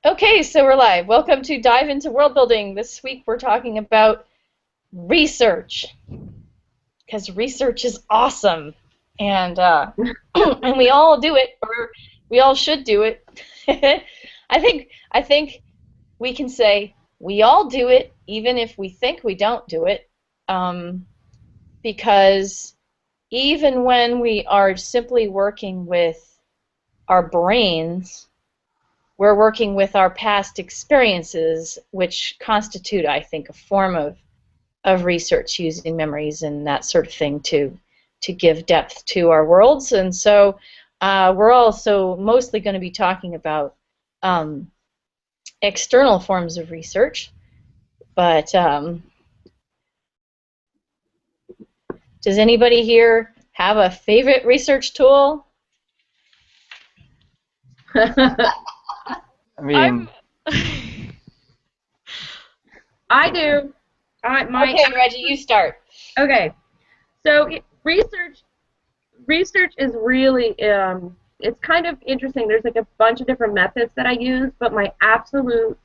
Okay, so we're live. Welcome to Dive into World Building. This week we're talking about research, because research is awesome, and and we all do it, or we all should do it. I think we can say we all do it, even if we think we don't do it, because even when we are simply working with our brains, we're working with our past experiences, which constitute, I think, a form of research using memories and that sort of thing to give depth to our worlds. And so we're also mostly going to be talking about external forms of research. But does anybody here have a favorite research tool? I mean, I do. Okay, Reggie, you start. Okay. So research is really it's kind of interesting. There's like a bunch of different methods that I use, but my absolute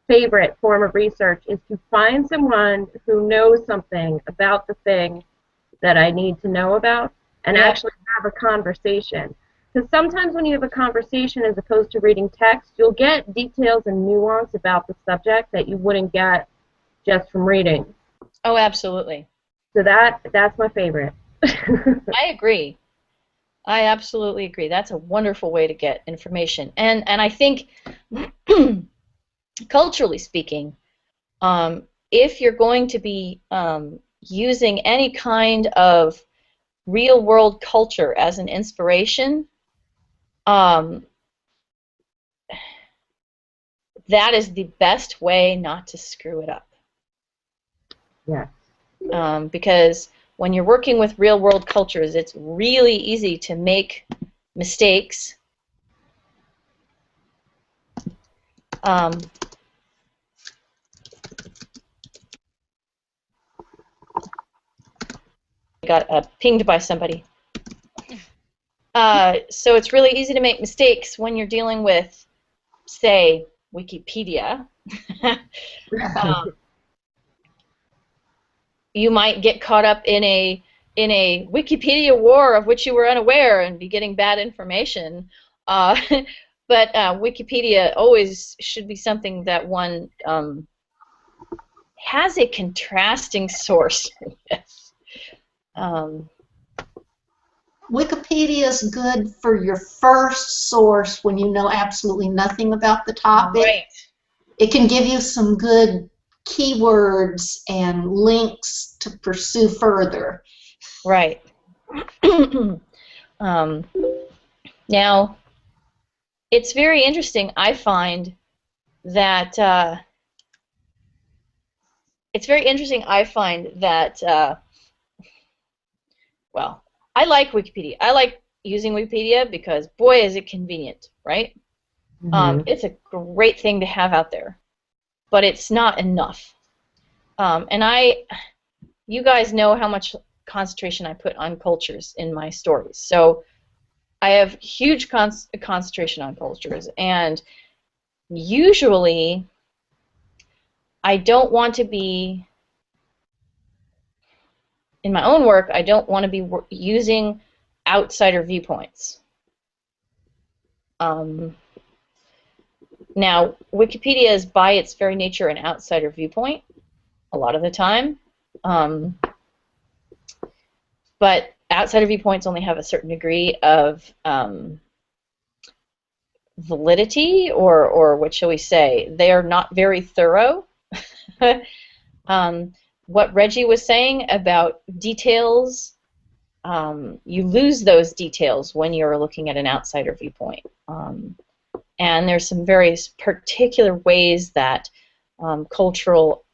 favorite form of research is to find someone who knows something about the thing that I need to know about and actually have a conversation. Because sometimes when you have a conversation as opposed to reading text, you'll get details and nuance about the subject that you wouldn't get just from reading. Oh, absolutely. So that's my favorite. I agree. I absolutely agree. That's a wonderful way to get information. And I think, culturally speaking, if you're going to be using any kind of real-world culture as an inspiration, that is the best way not to screw it up. Yeah. Because when you're working with real-world cultures, it's really easy to make mistakes. I got pinged by somebody. So it's really easy to make mistakes when you're dealing with, say, Wikipedia. You might get caught up in a Wikipedia war of which you were unaware and be getting bad information. But Wikipedia always should be something that one has a contrasting source with. Wikipedia is good for your first source when you know absolutely nothing about the topic. Right. It can give you some good keywords and links to pursue further. Right. Now, it's very interesting. I find that well, I like Wikipedia. I like using Wikipedia because, boy, is it convenient, right? It's a great thing to have out there, but it's not enough. And you guys know how much concentration I put on cultures in my stories. So I have huge concentration on cultures, and usually I don't want to be, in my own work, I don't want to be using outsider viewpoints. Now, Wikipedia is by its very nature an outsider viewpoint a lot of the time, but outsider viewpoints only have a certain degree of validity, or what shall we say, they are not very thorough. What Reggie was saying about details, you lose those details when you're looking at an outsider viewpoint. And there's some very particular ways that cultural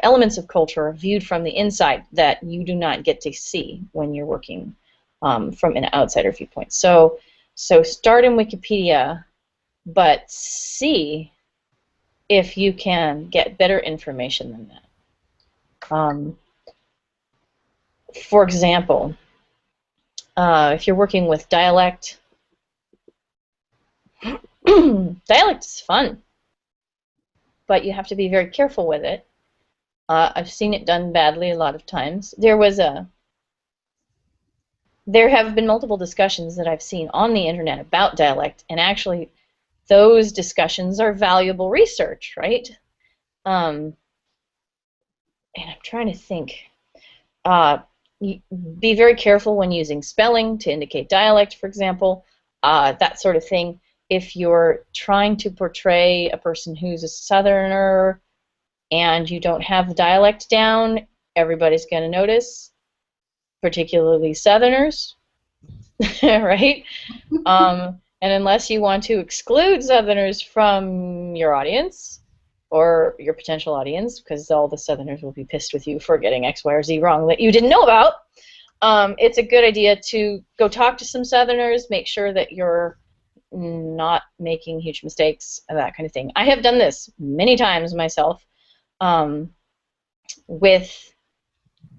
elements of culture are viewed from the inside that you do not get to see when you're working from an outsider viewpoint. So start in Wikipedia, but see if you can get better information than that. For example, if you're working with dialect, dialect is fun. but you have to be very careful with it. I've seen it done badly a lot of times. There have been multiple discussions that I've seen on the internet about dialect, and actually those discussions are valuable research, right? And I'm trying to think. Be very careful when using spelling to indicate dialect, for example, that sort of thing. If you're trying to portray a person who's a Southerner and you don't have the dialect down, everybody's going to notice, particularly Southerners, right? And unless you want to exclude Southerners from your audience or your potential audience, because all the Southerners will be pissed with you for getting X, Y, or Z wrong that you didn't know about, it's a good idea to go talk to some Southerners, make sure that you're not making huge mistakes, and that kind of thing. I have done this many times myself with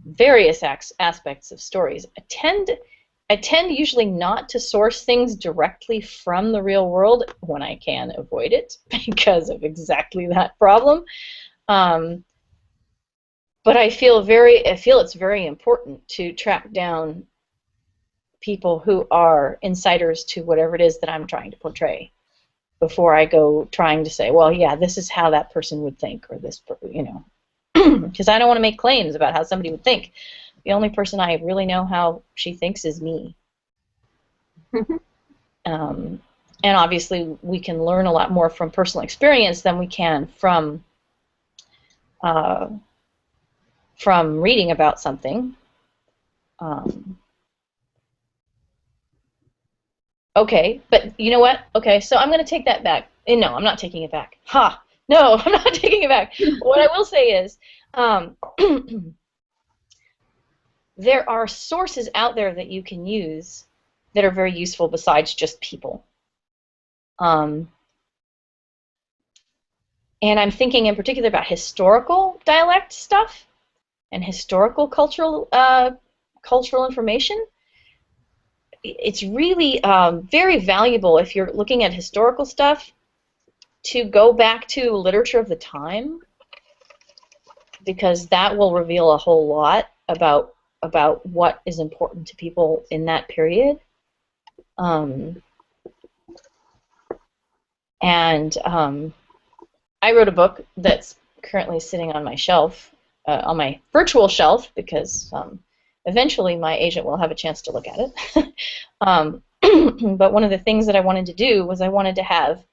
various aspects of stories. I tend usually not to source things directly from the real world when I can avoid it because of exactly that problem. But I feel it's very important to track down people who are insiders to whatever it is that I'm trying to portray before I go trying to say, well, yeah, this is how that person would think, or this, you know, because I don't want to make claims about how somebody would think. The only person I really know how she thinks is me. And obviously we can learn a lot more from personal experience than we can from reading about something. Okay, but you know what? Okay, so I'm going to take that back. No, I'm not taking it back. Ha! No, I'm not taking it back. What I will say is there are sources out there that you can use that are very useful besides just people. And I'm thinking in particular about historical dialect stuff and historical cultural information. It's really very valuable if you're looking at historical stuff to go back to literature of the time, because that will reveal a whole lot about what is important to people in that period. I wrote a book that's currently sitting on my shelf, on my virtual shelf, because eventually my agent will have a chance to look at it. But one of the things that I wanted to do was I wanted to have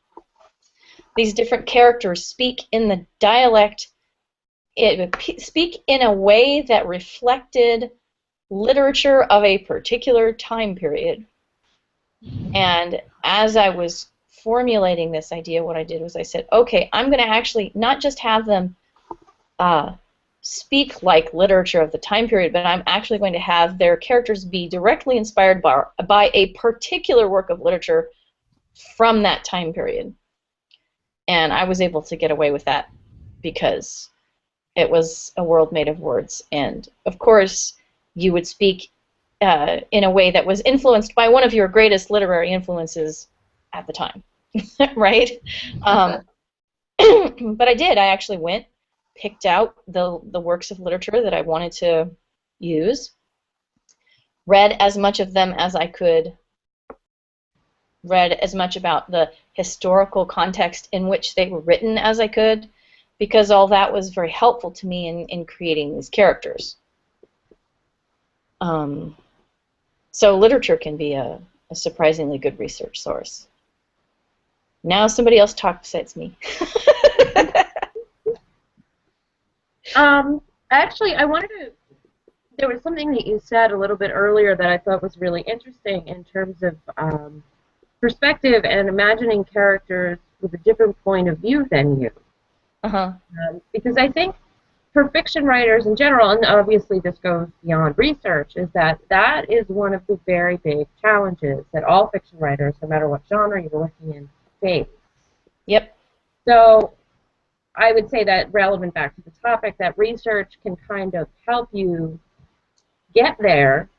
these different characters speak in the dialect, speak in a way that reflected literature of a particular time period. And as I was formulating this idea, what I did was I said, okay, I'm going to actually not just have them speak like literature of the time period, but I'm actually going to have their characters be directly inspired by a particular work of literature from that time period. And I was able to get away with that because it was a world made of words. And of course, you would speak in a way that was influenced by one of your greatest literary influences at the time, right? But I did. I actually went, picked out the works of literature that I wanted to use, read as much of them as I could, read as much about the historical context in which they were written as I could, because all that was very helpful to me in creating these characters. So literature can be a surprisingly good research source. Now somebody else talk besides me. Actually, there was something that you said a little bit earlier that I thought was really interesting in terms of perspective and imagining characters with a different point of view than you. Because I think for fiction writers in general, and obviously this goes beyond research, is that is one of the very big challenges that all fiction writers, no matter what genre you're working in, face. Yep. So I would say that, relevant back to the topic, that research can kind of help you get there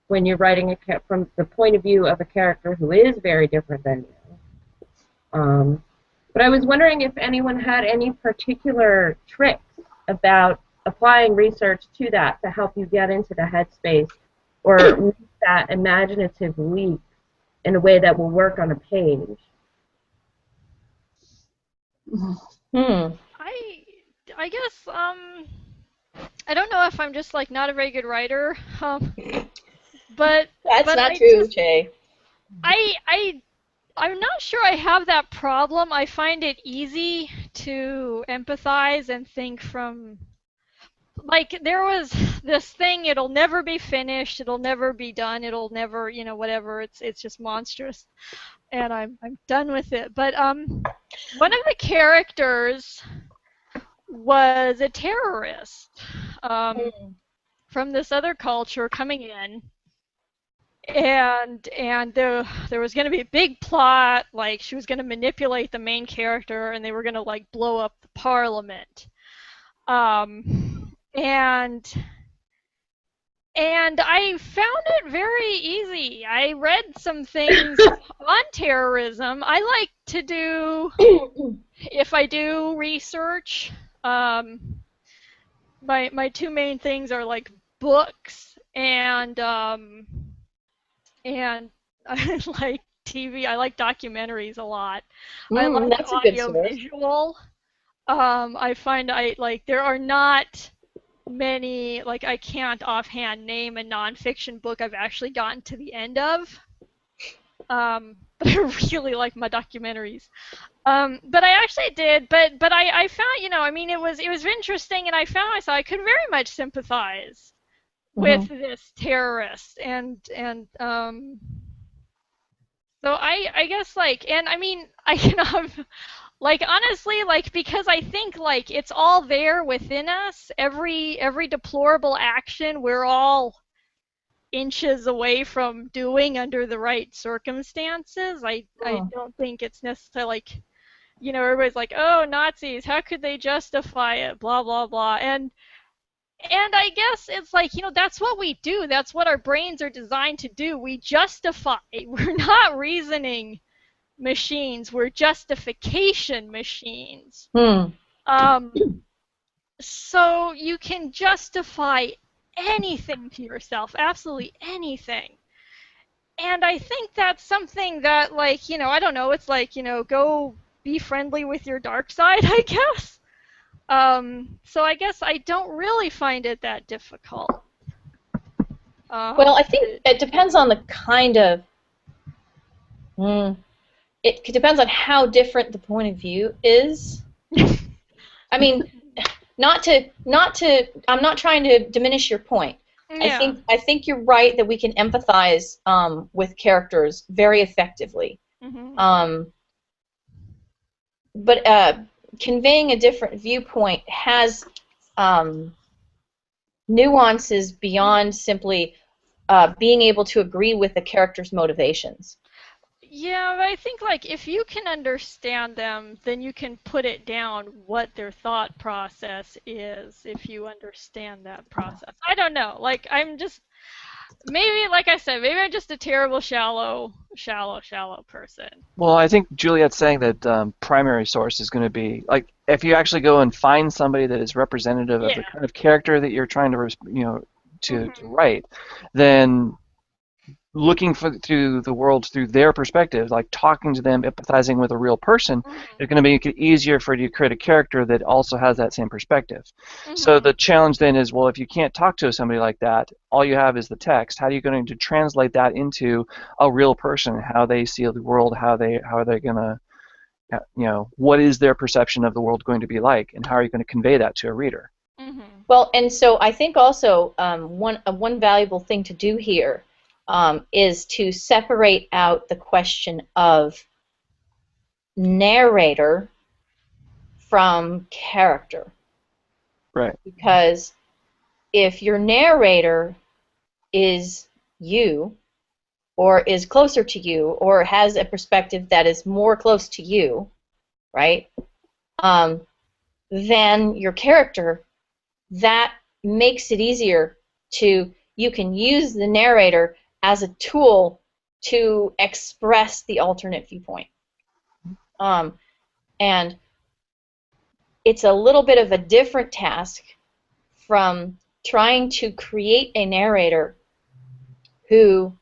when you're writing from the point of view of a character who is very different than you. But I was wondering if anyone had any particular tricks about applying research to that to help you get into the headspace or make that imaginative leap in a way that will work on a page. Hmm. I guess I don't know if I'm just like not a very good writer, but That's but not I true, just Jay. I'm not sure I have that problem. I find it easy to empathize and think from like there was this thing, it'll never be finished, it'll never be done, it'll never, whatever, it's just monstrous and I'm done with it. But one of the characters was a terrorist Hmm. from this other culture coming in, and there was going to be a big plot, like she was going to manipulate the main character and they were going to like blow up the parliament. And I found it very easy. I read some things on terrorism. I like to do, if I do research, my two main things are like books and I like TV. I like documentaries a lot. I like That's a good source. audiovisual. I find there are not many, like I can't offhand name a nonfiction book I've actually gotten to the end of. But I really like my documentaries. But I actually did. But I found, I mean, it was interesting, and I found myself I could very much sympathize with this terrorist, and so I guess and I mean I can honestly, because I think it's all there within us. Every deplorable action we're all inches away from doing under the right circumstances. I don't think it's necessarily everybody's like, oh, Nazis, how could they justify it, blah blah blah. And I guess it's that's what we do. That's what our brains are designed to do. We justify. We're not reasoning machines. We're justification machines. So you can justify anything to yourself, absolutely anything. And I think that's something that, I don't know, it's go be friendly with your dark side, I guess. So I guess I don't really find it that difficult. Well, I think it depends on the kind of. It depends on how different the point of view is. I mean, I'm not trying to diminish your point. Yeah. I think you're right that we can empathize with characters very effectively. But conveying a different viewpoint has nuances beyond simply being able to agree with the character's motivations. Yeah, but I think if you can understand them, then you can put it down what their thought process is if you understand that process. I don't know. I'm just maybe, like I said, maybe I'm just a terrible shallow person. Well, I think Juliet's saying that primary source is going to be if you actually go and find somebody that is representative of the kind of character that you're trying to to write, then looking through the world through their perspective, like talking to them, empathizing with a real person, is going to make it easier for you to create a character that also has that same perspective. So the challenge then is, well, if you can't talk to somebody like that, all you have is the text. How are you going to translate that into a real person? How they see the world? How are they going to, what is their perception of the world going to be like, and how are you going to convey that to a reader? Well, and so I think also one valuable thing to do here is to separate out the question of narrator from character. Right. Because if your narrator is you, or is closer to you, or has a perspective that is more close to you, right, than your character, that makes it easier you can use the narrator as a tool to express the alternate viewpoint. And it's a little bit of a different task from trying to create a narrator who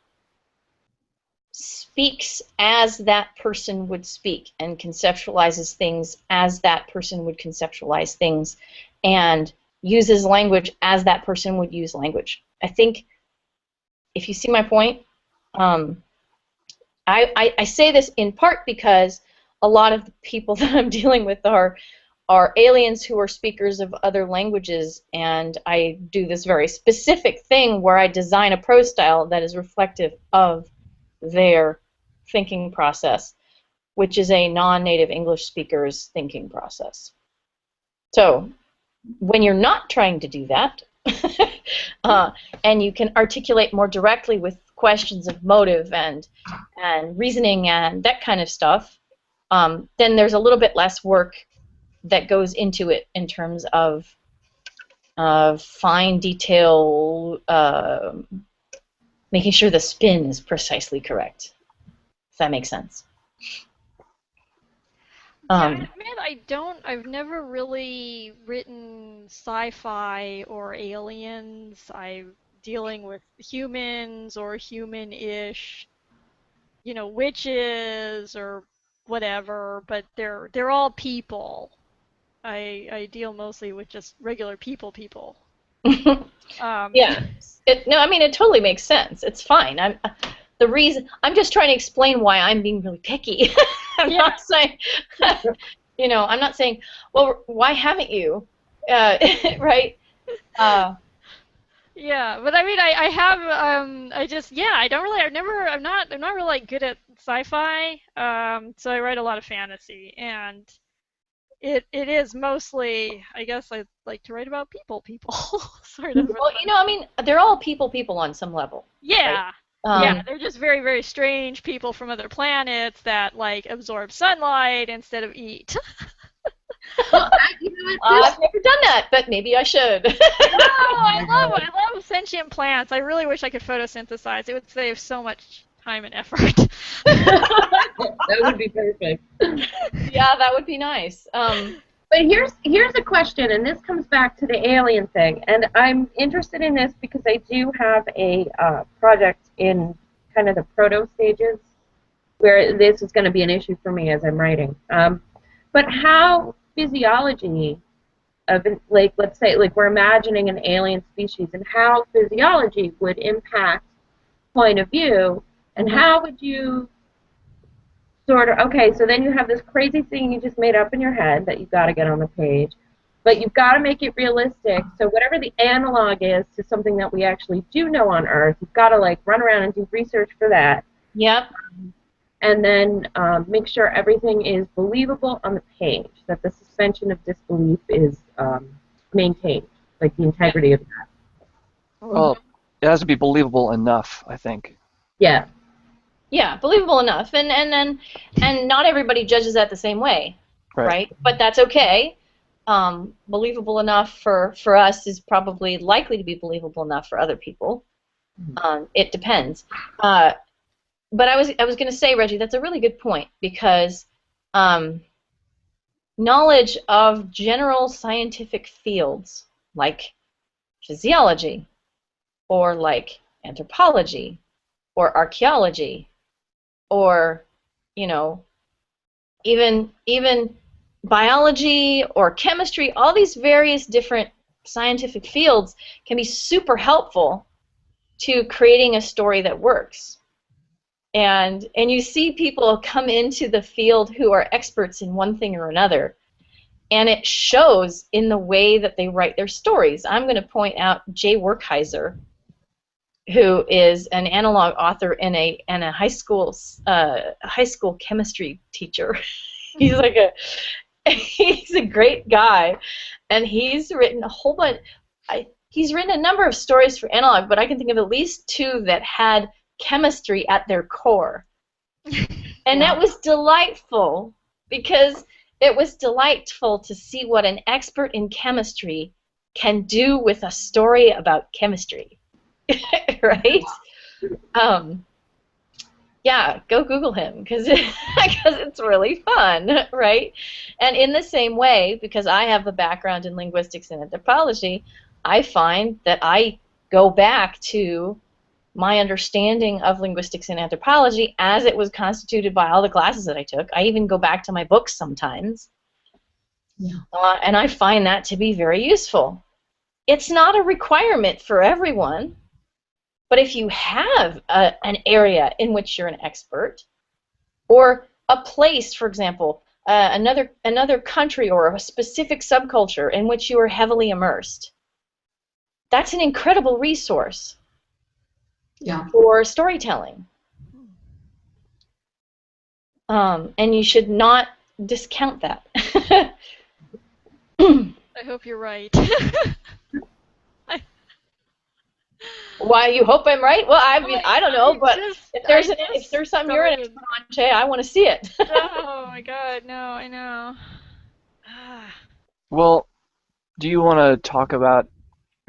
speaks as that person would speak and conceptualizes things as that person would conceptualize things and uses language as that person would use language. I think, if you see my point, I say this in part because a lot of the people that I'm dealing with are aliens who are speakers of other languages, and I do this very specific thing where I design a prose style that is reflective of their thinking process, which is a non-native English speaker's thinking process. So when you're not trying to do that, and you can articulate more directly with questions of motive and reasoning and that kind of stuff, then there's a little bit less work that goes into it in terms of fine detail, making sure the spin is precisely correct. If that makes sense. Yeah, I admit I've never really written sci-fi or aliens. I'm dealing with humans or human-ish, witches or whatever, but they're all people. I deal mostly with just regular people. Yeah. No, I mean, it totally makes sense. It's fine. I'm just trying to explain why I'm being really picky. I'm not saying, I'm not saying, well, why haven't you? Right? Yeah, but I mean, I have, I'm not really good at sci-fi, so I write a lot of fantasy, and it is mostly, I guess I like to write about people, sort of. Well, I mean, they're all people on some level. Yeah. Right? They're just very, very strange people from other planets that, like, absorb sunlight instead of eat. I've never done that, but maybe I should. I love sentient plants. I really wish I could photosynthesize. It would save so much time and effort. That would be perfect. Yeah, that would be nice. But here's a question, and this comes back to the alien thing, and I'm interested in this because I do have a project in kind of the proto stages where this is going to be an issue for me as I'm writing. But how physiology of, like, let's say, like, we're imagining an alien species, and how physiology would impact point of view, and how would you sort of, okay, so then you have this crazy thing you just made up in your head that you've got to get on the page, but you've got to make it realistic, so whatever the analog is to something that we actually do know on Earth, you've got to, like, run around and do research for that. Yep. And then make sure everything is believable on the page, that the suspension of disbelief is maintained, like the integrity of that. Well, it has to be believable enough, I think. Yeah. Yeah, believable enough, and not everybody judges that the same way, right? But that's okay. Believable enough for us is probably likely to be believable enough for other people. It depends. But I was going to say, Reggie, that's a really good point, because knowledge of general scientific fields like physiology, or like anthropology, or archaeology, or even biology or chemistry, all these various different scientific fields can be super helpful to creating a story that works. And you see people come into the field who are experts in one thing or another, and it shows in the way that they write their stories. I'm going to point out Jay Werkheiser, who is an analog author and a high school chemistry teacher. He's a great guy, and he's written a whole bunch. He's written a number of stories for analog, but I can think of at least 2 that had chemistry at their core. And that was delightful, because it was delightful to see what an expert in chemistry can do with a story about chemistry. Right? Yeah, go Google him because it's really fun, right? And in the same way, because I have a background in linguistics and anthropology, I find that I go back to my understanding of linguistics and anthropology as it was constituted by all the classes that I took. I even go back to my books sometimes, Yeah. and I find that to be very useful. It's not a requirement for everyone. But if you have an area in which you're an expert, or a place, for example, another country or a specific subculture in which you are heavily immersed, that's an incredible resource for storytelling. And you should not discount that. I hope you're right. Why, you hope I'm right? Well, I mean, I don't know, but if there's something you're an expert on, Jay, I want to see it. Oh my God, no, I know. Well, do you want to talk about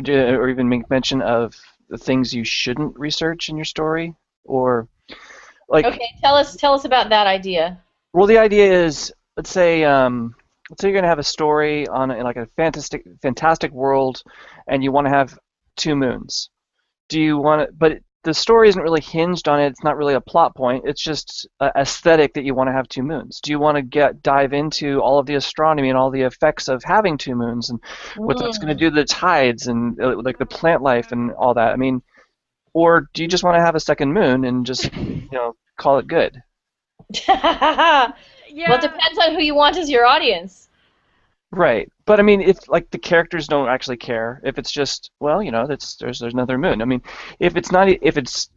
or even make mention of the things you shouldn't research in your story, or like? Okay, tell us about that idea. Well, the idea is, let's say you're going to have a story on like a fantastic world, and you want to have 2 moons. Do you want to? But the story isn't really hinged on it. It's not really a plot point. It's just aesthetic that you want to have 2 moons. Do you want to dive into all of the astronomy and all the effects of having 2 moons and what that's going to do to the tides and like the plant life and all that? I mean, or do you just want to have a second moon and just call it good? Yeah. Well, it depends on who you want as your audience. Right, but I mean, if like the characters don't actually care, if it's just there's another moon. I mean, if it's not, if it's,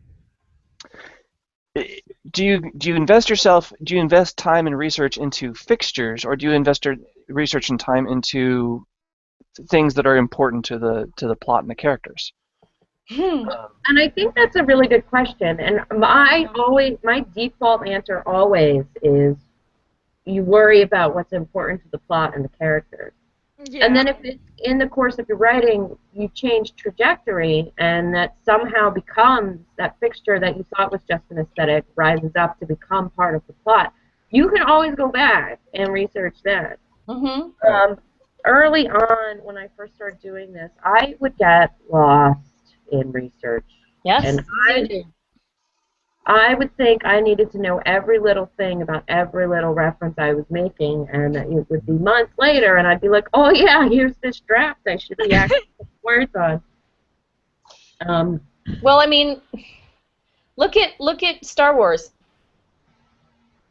do you invest time and research into fixtures, or do you invest your research and time into things that are important to the plot and the characters? And I think that's a really good question. And my default answer always is you worry about what's important to the plot and the characters. Yeah. And then if it's in the course of your writing, you change trajectory and that somehow becomes that fixture that you thought was just an aesthetic rises up to become part of the plot, you can always go back and research that. Mm-hmm. Early on, when I first started doing this, I would get lost in research. Yes. And I would think I needed to know every little thing about every little reference I was making, and it would be months later, and I'd be like, oh yeah, here's this draft I should be actually putting words on. Well, I mean, look at Star Wars.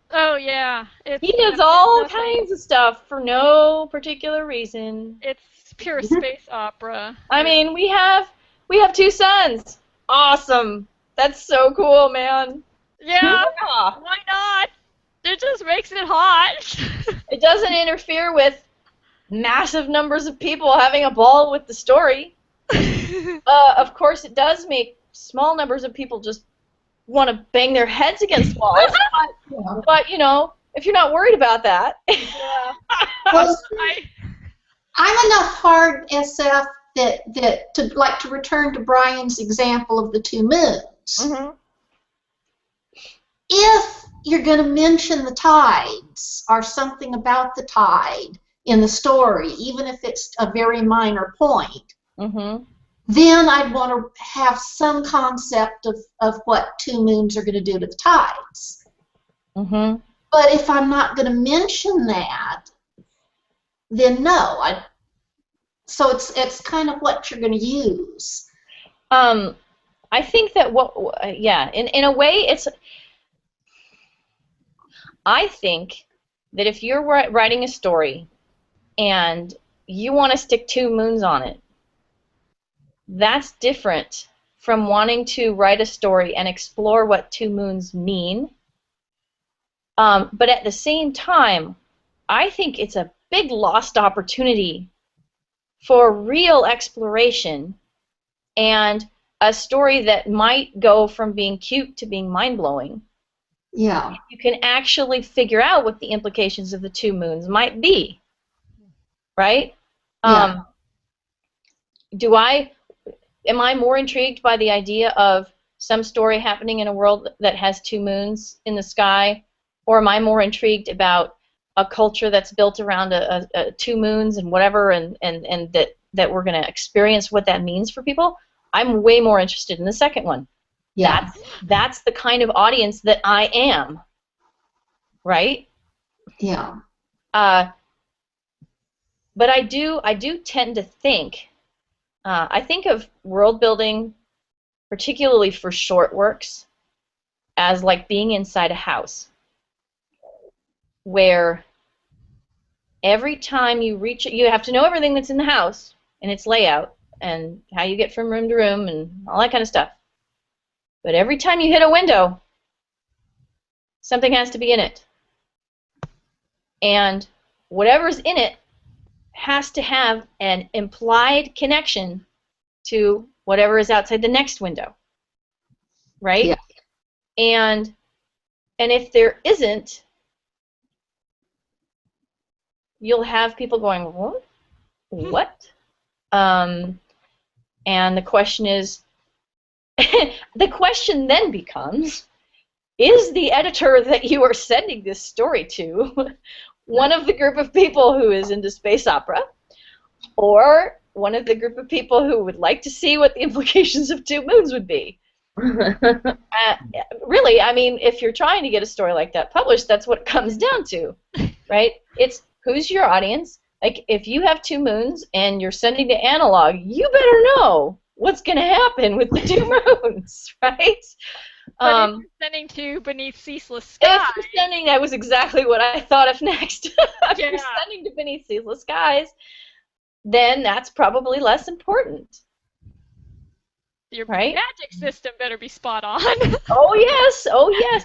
Oh yeah. He does all kinds of stuff for no particular reason. It's pure space opera. I mean, we have 2 suns. Awesome. That's so cool, man. Yeah. Why not? It just makes it hot. It doesn't interfere with massive numbers of people having a ball with the story. Of course, it does make small numbers of people just want to bang their heads against walls. But if you're not worried about that. Yeah. Well, I'm enough hard SF that to return to Brian's example of the 2 moons. Mm-hmm. If you're going to mention the tides or something about the tide in the story, even if it's a very minor point, Mm-hmm. then I'd want to have some concept of what 2 moons are going to do to the tides. Mm-hmm. But if I'm not going to mention that, then no. So it's kind of what you're going to use. I think that in a way I think that if you're writing a story and you want to stick 2 moons on it, that's different from wanting to write a story and explore what 2 moons mean. But at the same time, I think it's a big lost opportunity for real exploration and a story that might go from being cute to being mind-blowing. Yeah. You can actually figure out what the implications of the 2 moons might be, right? Yeah. Am I more intrigued by the idea of some story happening in a world that has 2 moons in the sky? Or am I more intrigued about a culture that's built around 2 moons and whatever, and that we're going to experience what that means for people? I'm way more interested in the second one. Yeah. That's the kind of audience that I am, right? Yeah. But I do tend to think, I think of world building, particularly for short works, as like being inside a house, where every time you reach it, you have to know everything that's in the house and its layout and how you get from room to room and all that kind of stuff. But every time you hit a window, something has to be in it. And whatever's in it has to have an implied connection to whatever is outside the next window. Right? Yeah. And if there isn't, you'll have people going, what? What? And the question is, the question then becomes, is the editor that you are sending this story to one of the group of people who is into space opera, or one of the group of people who would like to see what the implications of 2 moons would be? Really, I mean, if you're trying to get a story like that published, that's what it comes down to, right? It's who's your audience. Like, if you have 2 moons and you're sending to Analog, you better know what's going to happen with the 2 moons, right? But if you're sending to Beneath Ceaseless Skies, if you're sending, that was exactly what I thought of next. If you're sending to Beneath Ceaseless Skies, then that's probably less important. Your right? magic system better be spot on. Oh yes,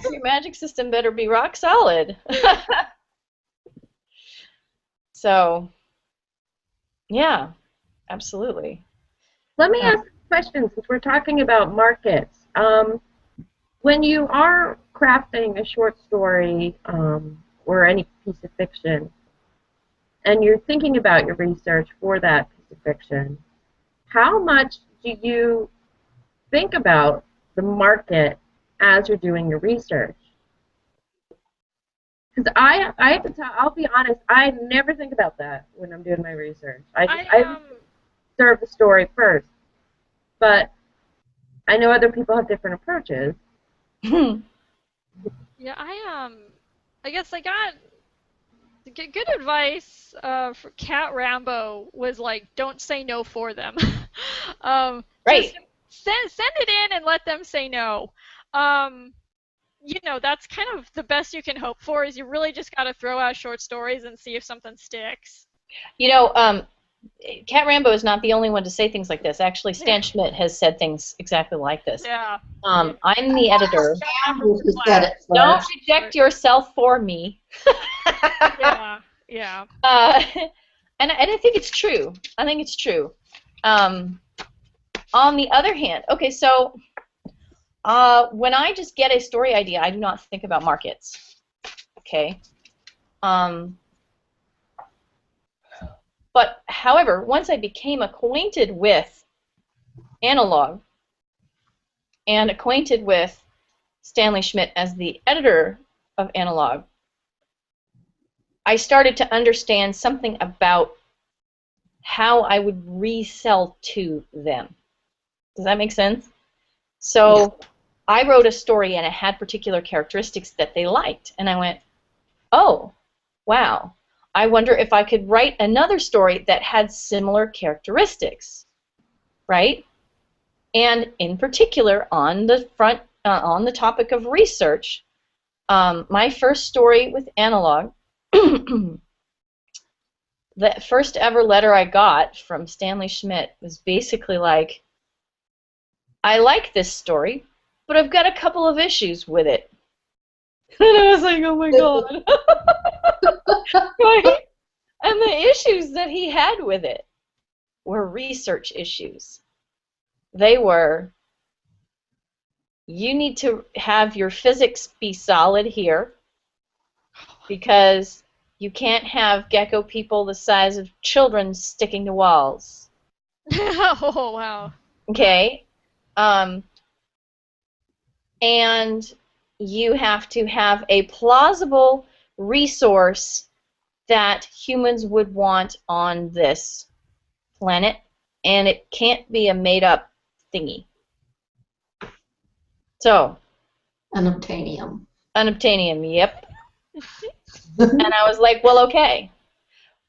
your magic system better be rock solid. So, yeah, absolutely. Let me ask a question since we're talking about markets. When you are crafting a short story or any piece of fiction, and you're thinking about your research for that piece of fiction, how much do you think about the market as you're doing your research? Because I have to tell, I'll be honest, I never think about that when I'm doing my research. I serve the story first, but I know other people have different approaches. Yeah, I guess I got good advice for Cat Rambo was like, don't say no for them. Right. Just send it in and let them say no. You know, that's kind of the best you can hope for, is you really just got to throw out short stories and see if something sticks. You know, Cat Rambo is not the only one to say things like this. Actually, Stan Schmidt has said things exactly like this. Yeah. I'm the editor. Don't reject yourself for me. Yeah. And I think it's true. I think it's true. On the other hand, okay, so when I just get a story idea, I do not think about markets. Okay. But however, once I became acquainted with Analog and acquainted with Stanley Schmidt as the editor of Analog, I started to understand something about how I would resell to them. Does that make sense? So I wrote a story and it had particular characteristics that they liked, and I went, oh, wow. I wonder if I could write another story that had similar characteristics, right? And in particular, on the on the topic of research, my first story with Analog, the first ever letter I got from Stanley Schmidt was basically like, I like this story, but I've got a couple of issues with it. And I was like, oh my god. Right? And the issues that he had with it were research issues. They were, you need to have your physics be solid here, because you can't have gecko people the size of children sticking to walls. Oh, wow. Okay? and you have to have a plausible resource that humans would want on this planet, and it can't be a made-up thingy. So, Unobtainium. unobtainium, yep. And I was like, well, okay.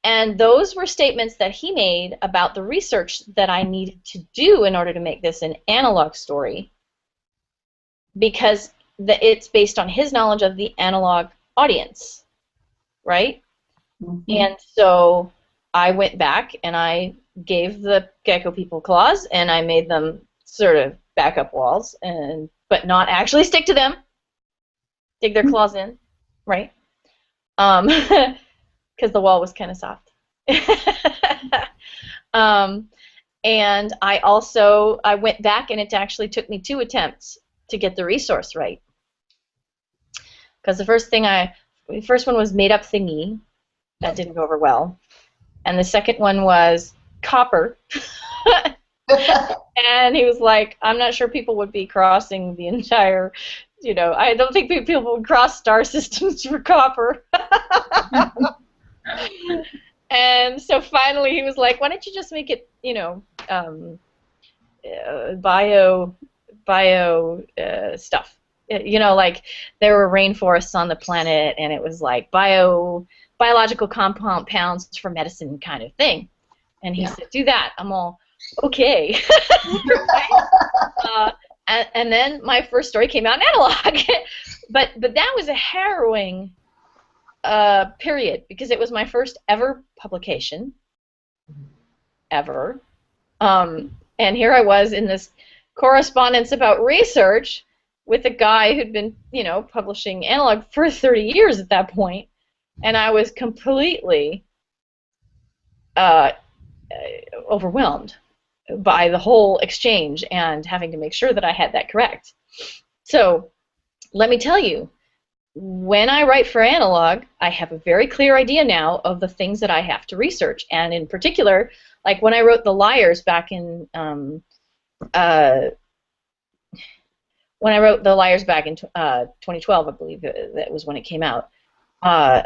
And those were statements that he made about the research that I needed to do in order to make this an analog story, because it's based on his knowledge of the analog audience, right? Mhm. And so I went back and I gave the gecko people claws, and I made them sort of backup walls, but not actually stick to them. Dig their claws in, right? Because the wall was kind of soft. And I went back, and it actually took me 2 attempts to get the resource right. Because the first one was made up thingy. That didn't go over well. And the second one was copper. And he was like, I'm not sure people would be crossing the entire, I don't think people would cross star systems for copper. And so finally he was like, why don't you just make it, bio stuff. Like there were rainforests on the planet, and it was like biological compounds for medicine kind of thing. And he said, do that. I'm all, okay. And then my first story came out in analog. but that was a harrowing period, because it was my first ever publication, ever. And here I was in this correspondence about research with a guy who'd been, publishing analog for 30 years at that point, and I was completely overwhelmed by the whole exchange and having to make sure that I had that correct. So let me tell you, when I write for analog, I have a very clear idea now of the things that I have to research, and in particular, like when I wrote The Liars back in when I wrote The Liars back in 2012, I believe that was when it came out, I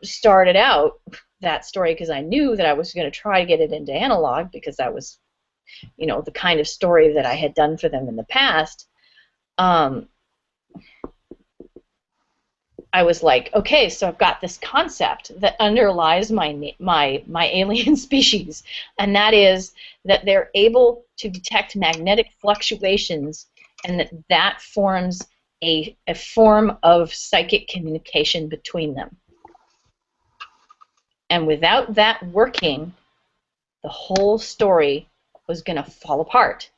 started out that story because I knew that I was going to try to get it into analog, because that was, the kind of story that I had done for them in the past. I was like, okay, so I've got this concept that underlies my alien species, and that is that they're able to detect magnetic fluctuations, and that forms a form of psychic communication between them. And without that working, the whole story was going to fall apart.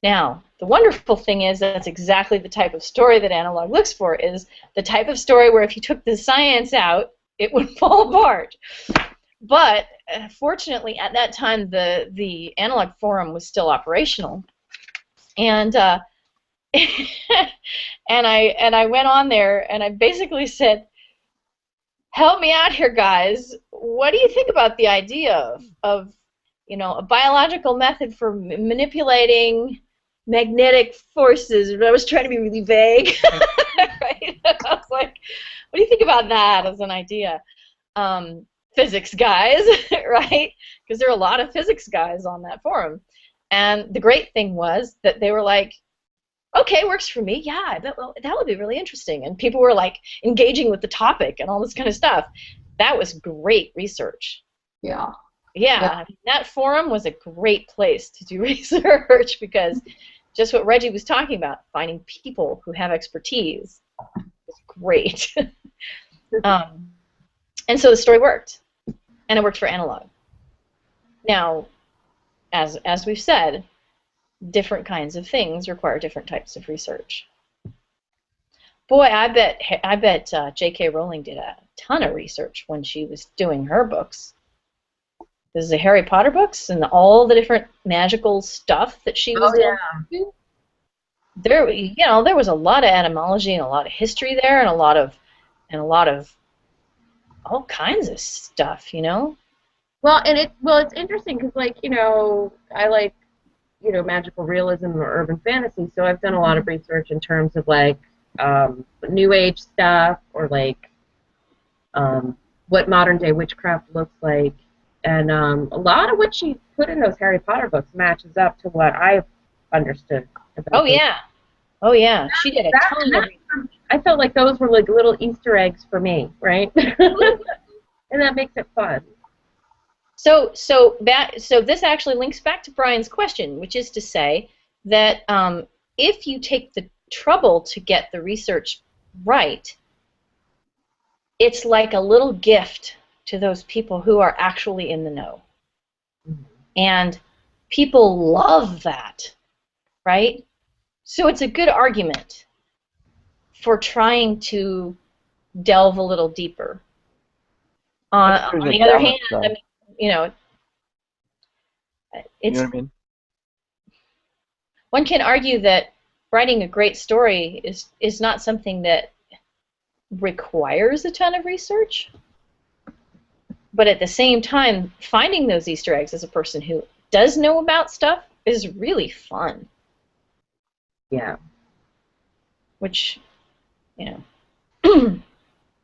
Now, the wonderful thing is that's exactly the type of story that analog looks for, is the type of story where if you took the science out, it would fall apart. But fortunately, at that time, the analog forum was still operational, and and I went on there and I basically said, help me out here, guys. What do you think about the idea of a biological method for manipulating magnetic forces? I was trying to be really vague. Right? I was like, what do you think about that as an idea? Physics guys, right? Because there are a lot of physics guys on that forum. And the great thing was that they were like, okay, works for me. Yeah, I bet, well, that would be really interesting. And people were like engaging with the topic and all this kind of stuff. That was great research. Yeah. Yeah, I mean, that forum was a great place to do research, because just what Reggie was talking about, finding people who have expertise, was great. And so the story worked, and it worked for analog. Now, as we've said, different kinds of things require different types of research. Boy, I bet J.K. Rowling did a ton of research when she was doing her books. There's the Harry Potter books and all the different magical stuff that she was doing. There was a lot of etymology and a lot of history there, and a lot of all kinds of stuff, Well, it's interesting because, like, I like magical realism or urban fantasy. So I've done a lot of research in terms of like New Age stuff or like what modern day witchcraft looks like, and a lot of what she put in those Harry Potter books matches up to what I've understood about. Oh yeah, oh yeah, she did a ton of. I felt like those were like little Easter eggs for me, right? And that makes it fun. So this actually links back to Brian's question, which is to say that if you take the trouble to get the research right, it's like a little gift to those people who are actually in the know. And people love that, right? So it's a good argument for trying to delve a little deeper. On the other hand, I mean, it's, you know what I mean? One can argue that writing a great story is not something that requires a ton of research, but at the same time, finding those Easter eggs as a person who does know about stuff is really fun. Yeah. Which, What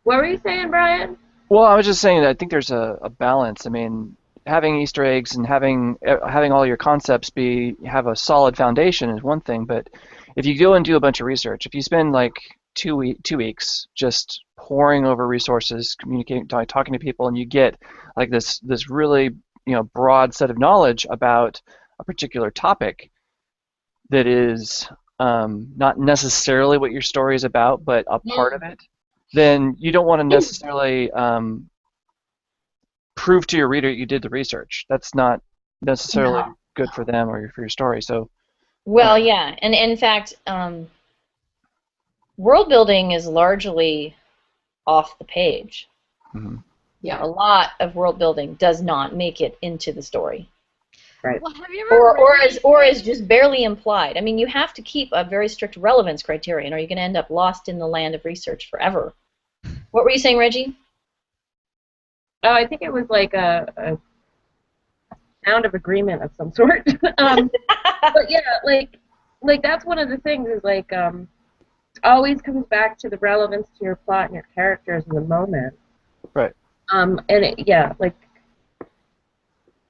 were you saying, Brian? Well, I was just saying that I think there's a balance. I mean, having Easter eggs and having all your concepts have a solid foundation is one thing, but if you go and do a bunch of research, if you spend like 2 weeks just poring over resources, communicating, talking to people, and you get like this really broad set of knowledge about a particular topic that is not necessarily what your story is about, but a part of it, then you don't want to necessarily prove to your reader you did the research. That's not necessarily good for them or for your story. So, well, yeah, and in fact, world building is largely off the page. Mm-hmm. Yeah. A lot of world building does not make it into the story. Right. Well, have you ever or is just barely implied. I mean, you have to keep a very strict relevance criterion, or you're going to end up lost in the land of research forever. What were you saying, Reggie? Oh, I think it was like a sound of agreement of some sort. But yeah, like that's one of the things is like always comes back to the relevance to your plot and your characters in the moment. Right.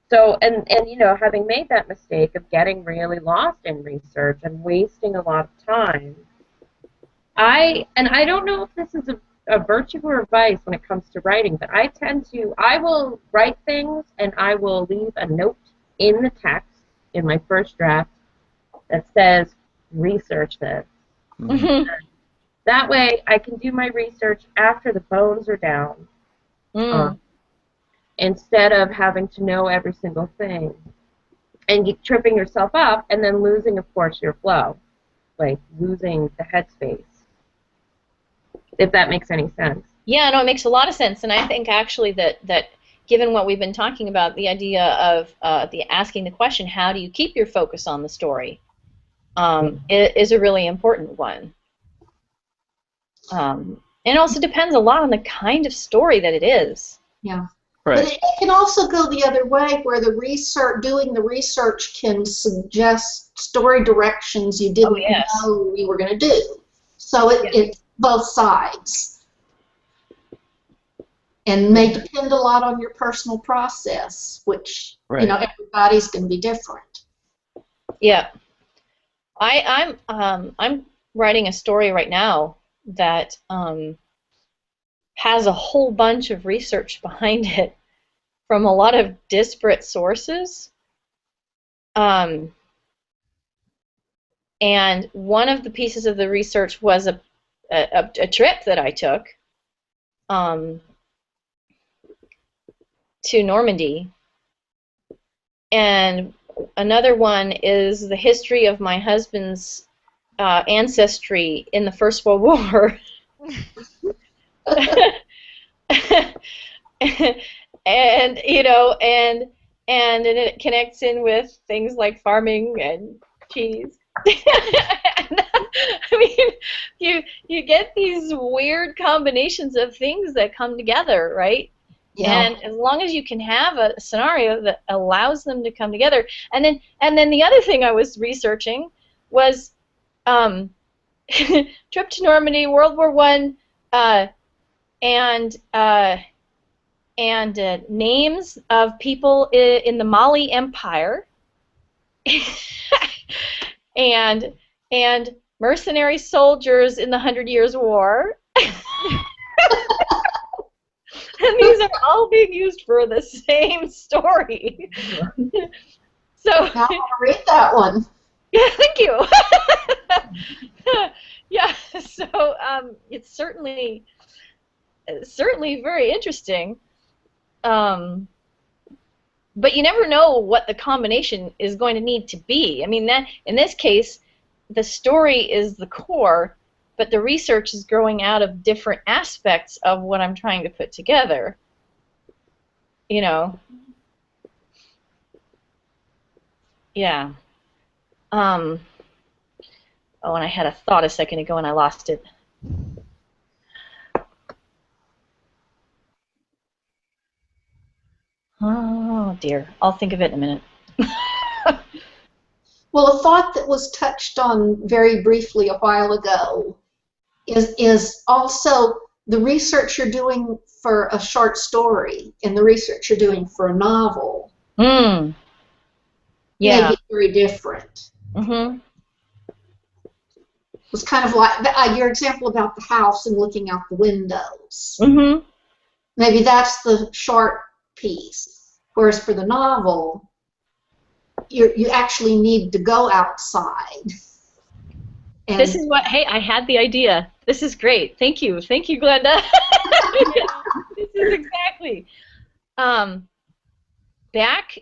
So having made that mistake of getting really lost in research and wasting a lot of time, I don't know if this is a virtue or a vice when it comes to writing, but I will write things and I will leave a note in the text in my first draft that says, research this. Mm-hmm. That way I can do my research after the bones are down, instead of having to know every single thing and tripping yourself up and then losing, of course, your flow, like losing the headspace. If that makes any sense. Yeah, no, it makes a lot of sense, and I think actually that given what we've been talking about, the idea of asking the question, how do you keep your focus on the story, is a really important one. It also depends a lot on the kind of story that it is. Yeah. Right. But it can also go the other way, where doing the research can suggest story directions you didn't know you were going to do. So it's both sides, and may depend a lot on your personal process, which everybody's going to be different. Yeah, I'm writing a story right now that has a whole bunch of research behind it from a lot of disparate sources. And one of the pieces of the research was a trip that I took to Normandy, and another one is the history of my husband's ancestry in the First World War. and and it connects in with things like farming and cheese. I mean, you get these weird combinations of things that come together, right? Yeah. And as long as you can have a scenario that allows them to come together, and then the other thing I was researching was trip to Normandy, World War One, and names of people in the Mali Empire, and mercenary soldiers in the 100 Years' War. And these are all being used for the same story. So Now I'll read that one. yeah, thank you. Yeah, so it's certainly very interesting. But you never know what the combination is going to need to be. I mean, that in this case, the story is the core, but the research is growing out of different aspects of what I'm trying to put together. You know. Yeah. Oh, and I had a thought a second ago and I lost it. Oh dear. I'll think of it in a minute. Well, a thought that was touched on very briefly a while ago is also the research you're doing for a short story and the research you're doing for a novel. Yeah. May be very different. Mm-hmm. It was kind of like your example about the house and looking out the windows. Mm-hmm. Maybe that's the short piece, whereas for the novel, you actually need to go outside. And This is what, hey, I had the idea. This is great. Thank you, Glenda. This is exactly. Back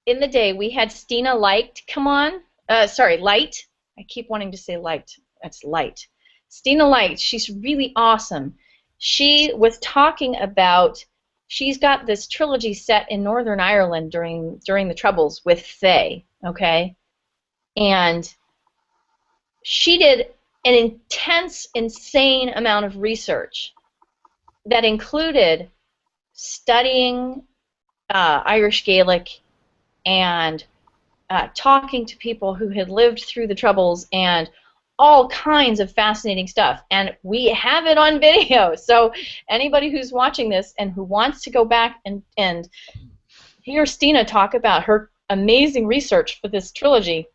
in the day, we had Stina Light come on. Light. I keep wanting to say Light. That's Light. Stina Light, she's really awesome. She was talking about, she's got this trilogy set in Northern Ireland during the Troubles with Faye, okay? And she did an intense, insane amount of research that included studying Irish Gaelic and talking to people who had lived through the Troubles and all kinds of fascinating stuff. And we have it on video. So anybody who's watching this and who wants to go back and hear Stina talk about her amazing research for this trilogy,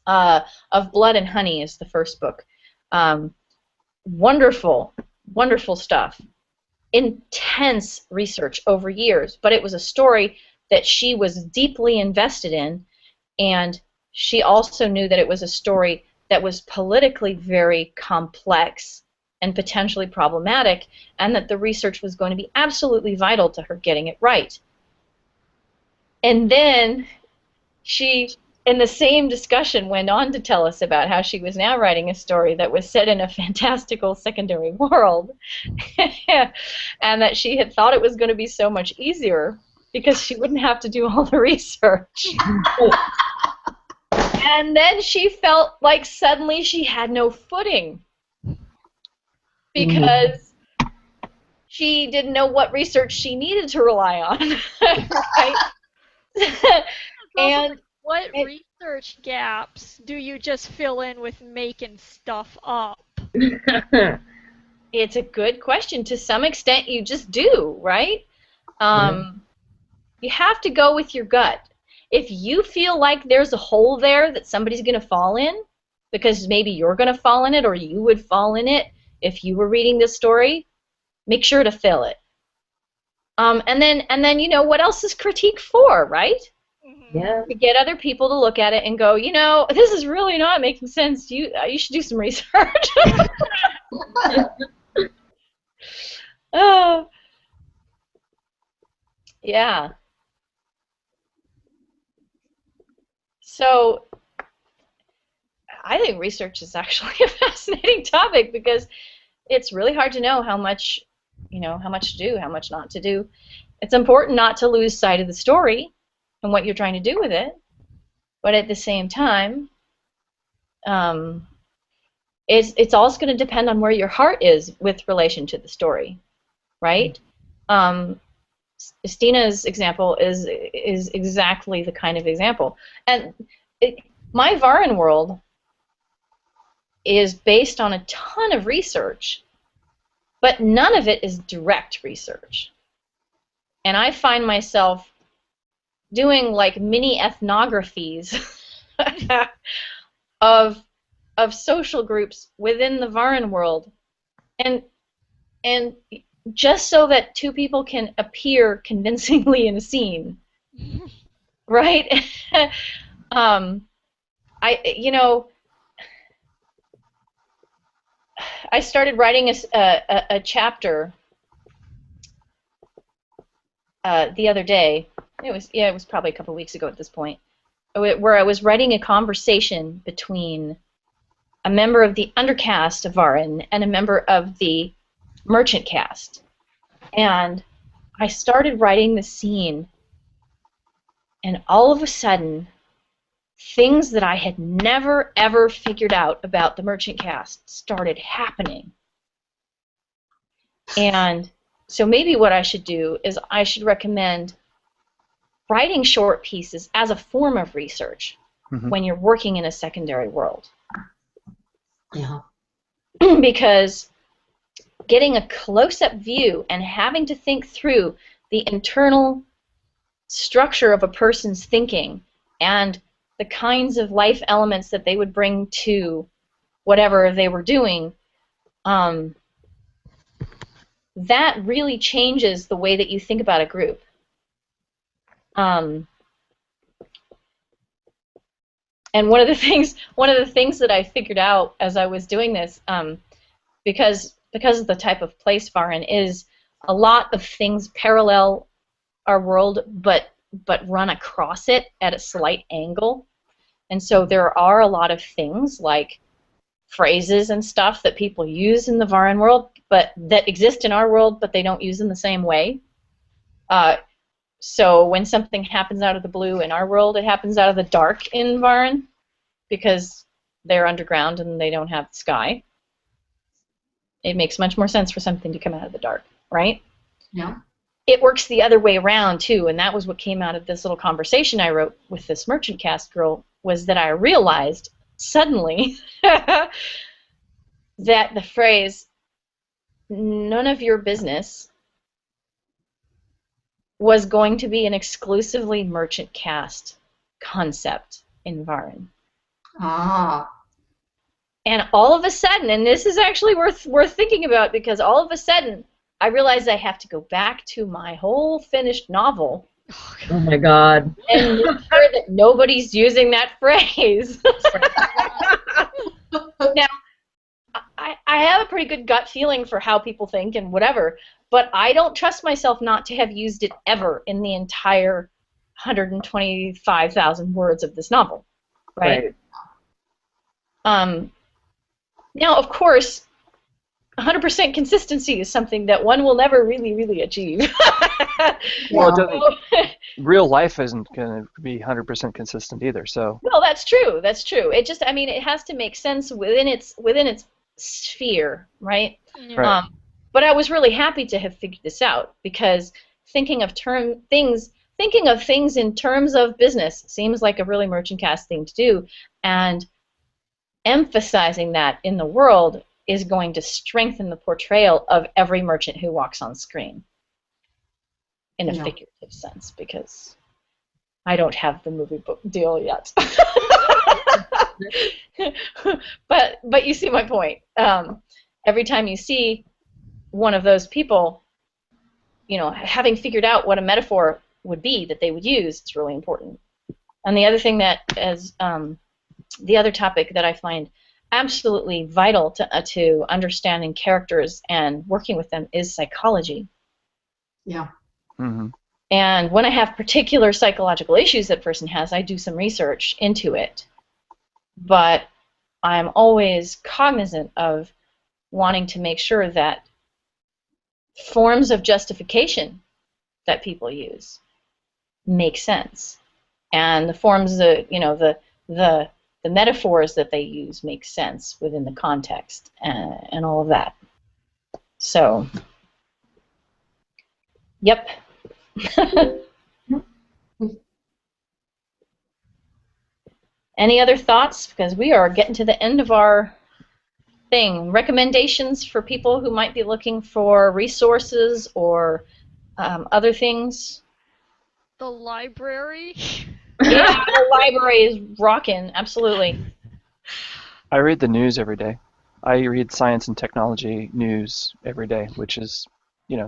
of Blood and Honey is the first book. Wonderful, wonderful stuff. Intense research over years, but it was a story that she was deeply invested in, and she also knew that it was a story that was politically very complex and potentially problematic, and that the research was going to be absolutely vital to her getting it right. And then she, in the same discussion, went on to tell us about how she was now writing a story that was set in a fantastical secondary world, and that she had thought it was going to be so much easier because she wouldn't have to do all the research. And then she felt like suddenly she had no footing because she didn't know what research she needed to rely on. Right? And what research gaps do you just fill in with making stuff up? It's a good question. To some extent, you just do, right? You have to go with your gut. If you feel like there's a hole there that somebody's going to fall in, because maybe you're going to fall in it or you would fall in it if you were reading this story, make sure to fill it. And then you know, what else is critique for, right? Yeah. To get other people to look at it and go, you know, this is really not making sense. You should do some research. Oh, yeah. So I think research is actually a fascinating topic because it's really hard to know how much, you know, how much to do, how much not to do. It's important not to lose sight of the story and what you're trying to do with it, but at the same time, it's also going to depend on where your heart is with relation to the story, right? Stina's example is exactly the kind of example. And my Varan world is based on a ton of research, but none of it is direct research. And I find myself doing like mini ethnographies of social groups within the Varan world, and just so that two people can appear convincingly in a scene, right? I started writing a chapter the other day. It was probably a couple weeks ago at this point, where I was writing a conversation between a member of the undercast of Varan and a member of the merchant caste. And I started writing the scene, and all of a sudden, things that I had never, ever figured out about the merchant caste started happening. And so maybe what I should do is I should recommend writing short pieces as a form of research when you're working in a secondary world. Yeah. Because getting a close-up view and having to think through the internal structure of a person's thinking and the kinds of life elements that they would bring to whatever they were doing, that really changes the way that you think about a group. And one of the things that I figured out as I was doing this, because of the type of place Varan is, a lot of things parallel our world, but run across it at a slight angle. And so there are a lot of things like phrases and stuff that people use in the Varan world, but that exist in our world, but they don't use in the same way. So when something happens out of the blue in our world, it happens out of the dark in Varan, because they're underground and they don't have the sky. It makes much more sense for something to come out of the dark, right? Yeah. It works the other way around too, and that was what came out of this little conversation I wrote with this merchant caste girl, was that I realized suddenly that the phrase "none of your business" was going to be an exclusively merchant caste concept in Varan. Ah. And all of a sudden, and this is actually worth thinking about, because all of a sudden I realized I have to go back to my whole finished novel. Oh my God. And make sure that nobody's using that phrase. Now, I have a pretty good gut feeling for how people think and whatever, but I don't trust myself not to have used it ever in the entire 125,000 words of this novel, right? Now, of course, 100% consistency is something that one will never really, really achieve. Well, real life isn't going to be 100% consistent either. So. Well, that's true. That's true. It just, I mean, it has to make sense within its sphere, right? Right. But I was really happy to have figured this out, because thinking of things in terms of business seems like a really merchant caste thing to do, and emphasizing that in the world is going to strengthen the portrayal of every merchant who walks on screen in a figurative sense, because I don't have the movie book deal yet. but you see my point. Every time you see one of those people, having figured out what a metaphor would be that they would use, it's really important. And the other thing that, as the other topic that I find absolutely vital to understanding characters and working with them is psychology. Yeah. Mm-hmm. And when I have particular psychological issues that a person has, I do some research into it. But I'm always cognizant of wanting to make sure that forms of justification that people use make sense, and the forms that the metaphors that they use make sense within the context and all of that. So, yep. Any other thoughts? Because we are getting to the end of our thing. Recommendations for people who might be looking for resources or other things? The library. Yeah, the library is rocking. Absolutely. I read the news every day. I read science and technology news every day, which is,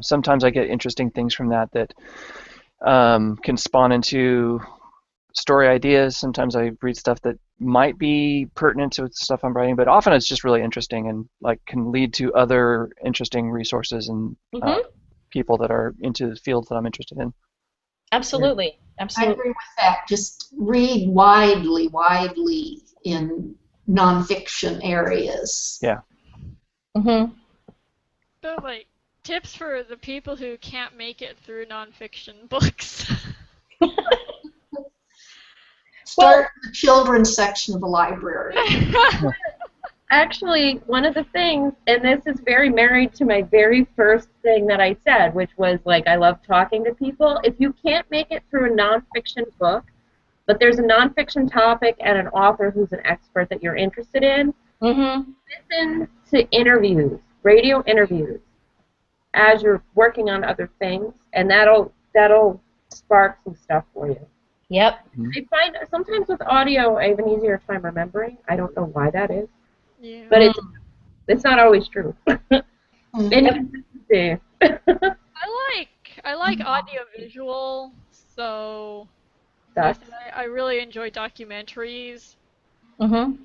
sometimes I get interesting things from that can spawn into story ideas. Sometimes I read stuff that might be pertinent to stuff I'm writing, but often it's just really interesting and can lead to other interesting resources and people that are into the fields that I'm interested in. Absolutely. Absolutely. I agree with that. Just read widely in nonfiction areas. Yeah. But tips for the people who can't make it through nonfiction books. Start the children's section of the library. Actually, one of the things, and this is very married to my very first thing that I said, which was I love talking to people. If you can't make it through a nonfiction book, but there's a nonfiction topic and an author who's an expert that you're interested in, listen to interviews, radio interviews, as you're working on other things, and that'll spark some stuff for you. Yep. I find sometimes with audio I have an easier time remembering. I don't know why that is. Yeah. But it's not always true. Inconsistency. I like audio visual, so I really enjoy documentaries. Mm-hmm.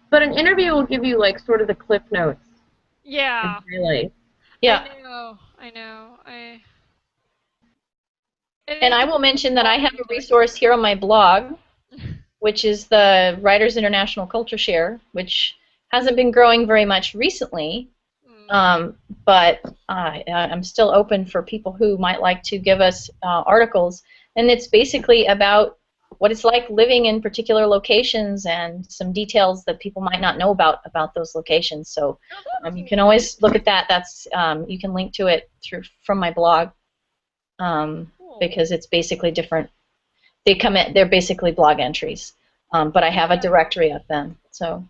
But an interview will give you sort of the cliff notes. Yeah. Really. Yeah. I know. And I will mention that I have a resource here on my blog, which is the Writers International Culture Share, which hasn't been growing very much recently, but I'm still open for people who might like to give us articles. And it's basically about what it's like living in particular locations and some details that people might not know about those locations. So you can always look at that. That's you can link to it from my blog. Because it's basically different. They're basically blog entries, but I have a directory of them. So,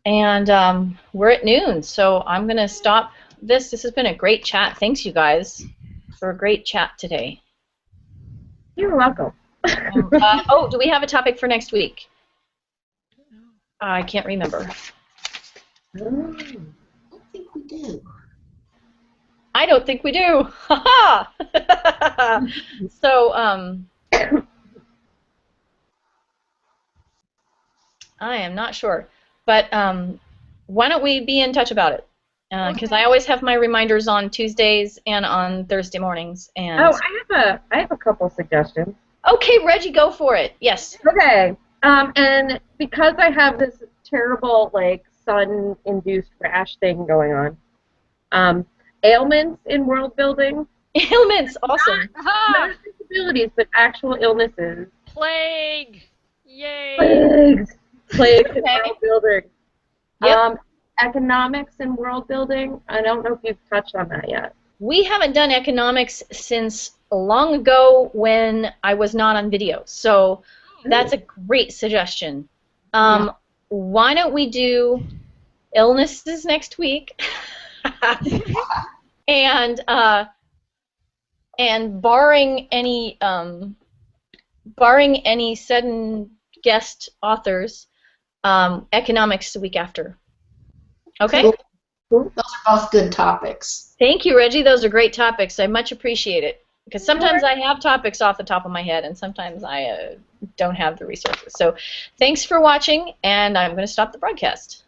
and we're at noon, so I'm gonna stop this. This has been a great chat. Thanks, you guys, for a great chat today. You're welcome. Oh, do we have a topic for next week? I can't remember. I don't think we do. I don't think we do. Ha ha! So, I am not sure. But why don't we be in touch about it? Because I always have my reminders on Tuesdays and on Thursday mornings. And I have a couple suggestions. Okay, Reggie, go for it. Yes. Okay. And because I have this terrible sun-induced rash thing going on, ailments in world building. Ailments, awesome. Not disabilities, but actual illnesses. Plague. Yay. Plagues in world building. Yep. Economics in world building. I don't know if you've touched on that yet. We haven't done economics since long ago when I was not on video. So that's a great suggestion. Why don't we do illnesses next week? And barring any sudden guest authors, economics the week after. Okay. Cool. Those are both good topics. Thank you, Reggie. Those are great topics. I much appreciate it. Because sometimes I have topics off the top of my head, and sometimes I don't have the resources. So thanks for watching, and I'm going to stop the broadcast.